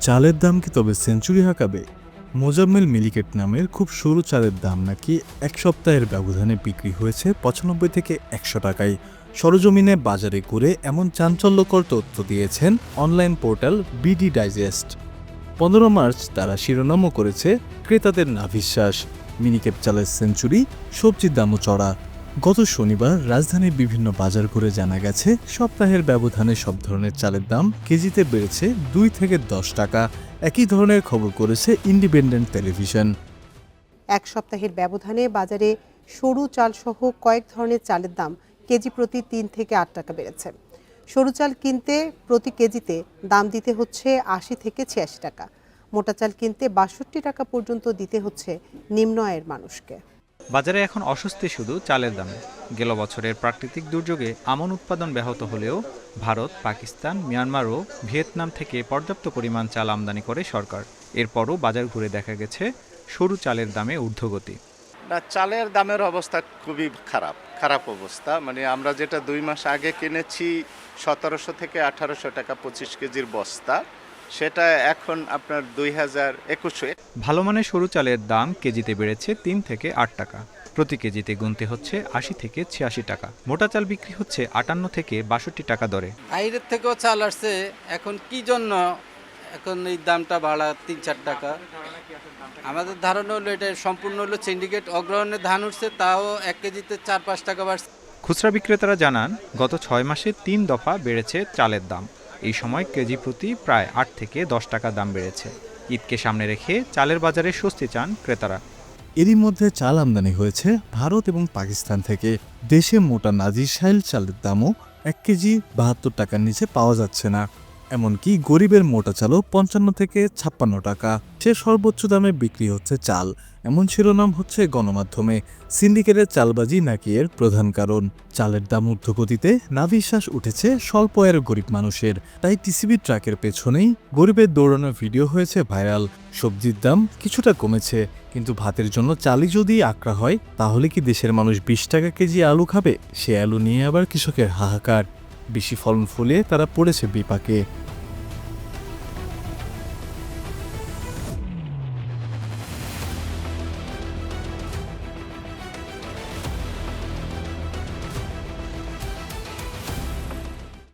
চালের দাম কি তবে সেঞ্চুরি হাঁকাবে? মোজাম্মেল মিলিকেট নামের খুব সরু চালের দাম নাকি এক সপ্তাহের ব্যবধানে বিক্রি হয়েছে ৯৫ থেকে ১০০ টাকায়। সরজমিনে বাজারে ঘুরে এমন চাঞ্চল্যকর তথ্য দিয়েছেন online portal BD digest. ১৫ March তারা শিরোনামও করেছে ক্রেতাদের নাভিশ্বাস, মিনিকেট চালের সেঞ্চুরি, সবজির দামও চড়া। গত শনিবার রাজধানীর বিভিন্ন বাজার ঘুরে জানা গেছে সপ্তাহের ব্যবধানে সব ধরনের চালের দাম কেজিতে বেড়েছে ২ থেকে ১০ টাকা। একই ধরনের খবর করেছে ইন্ডিপেন্ডেন্ট টেলিভিশন। এক সপ্তাহের ব্যবধানে বাজারে সরু চালসহ কয়েক ধরনের চালের দাম কেজি প্রতি ৩ থেকে ৮ টাকা বেড়েছে। সরু চাল কিনতে প্রতি কেজিতে দাম দিতে হচ্ছে ৮০ থেকে ৮৬ টাকা। মোটা চাল কিনতে ৬২ টাকা পর্যন্ত দিতে হচ্ছে নিম্ন আয়ের মানুষকে। বাজারে এখন অস্বস্তি শুধু চালের দামে। গেল বছরের প্রাকৃতিক দুর্যোগে আমন উৎপাদন ব্যাহত হলেও ভারত, পাকিস্তান, মিয়ানমার ও ভিয়েতনাম থেকে পর্যাপ্ত পরিমাণ চাল আমদানি করে সরকার। এরপরও বাজার ঘুরে দেখা গেছে সরু চালের দামে ঊর্ধ্বগতি। না, চালের দামের অবস্থা খুবই খারাপ অবস্থা। মানে আমরা যেটা ২ মাস আগে কিনেছি ১৭০০ থেকে ১৮০০ টাকা ২৫ কেজির বস্তা, সেটা এখন আপনার ২,২১০০। ভালো মানের সরু চালের দাম কেজিতে বেড়েছে ৩ থেকে ৮ টাকা। প্রতি কেজিতে গুনতে হচ্ছে ৮০ থেকে ৮৬ টাকা। মোটা চাল বিক্রি হচ্ছে ৫৮ থেকে ৬২ টাকা দরে। বাইরের থেকেও চাল আসছে, এখন কি জন্য এখন এই দামটা বাড়া ৩-৪ টাকা? আমাদের ধারণা হলো এটা সম্পূর্ণ হলো সিন্ডিকেট অগ্রহণে ধান উঠছে, তাও ১ কেজিতে ৪-৫ টাকা বাড়ছে। খুচরা বিক্রেতারা জানান গত ৬ মাসে ৩ দফা বেড়েছে চালের দাম। এই সময় কেজি প্রতি প্রায় ৮ থেকে ১০ টাকা দাম বেড়েছে। ঈদকে সামনে রেখে চালের বাজারে স্বস্তি চান ক্রেতারা। এরই মধ্যে চাল আমদানি হয়েছে ভারত এবং পাকিস্তান থেকে। দেশে মোটা নাজিরশাইল চালের দামও ১ কেজি ৭২ টাকার নিচে পাওয়া যাচ্ছে না। এমনকি গরিবের মোটা চালও ৫৫ থেকে ৫৬ টাকা। সে সর্বোচ্চ দামে বিক্রি হচ্ছে চাল, এমন শিরোনাম হচ্ছে গণমাধ্যমে। সিন্ডিকেটের চালবাজি নাকি এর প্রধান কারণ। চালের দাম ঊর্ধ্বগতিতে নাভিশ্বাস উঠেছে স্বল্প আয়ের গরিব মানুষের। তাই টিসিবি ট্রাকের পেছনেই গরিবের দৌড়ানোর ভিডিও হয়েছে ভাইরাল। সবজির দাম কিছুটা কমেছে, কিন্তু ভাতের জন্য চালই যদি আকরা হয়, তাহলে কি দেশের মানুষ ২০ টাকা কেজি আলু খাবে? সে আলু নিয়ে আবার কৃষকের হাহাকার। বেশি ফলন ফলে তারা পড়েছে বিপাকে।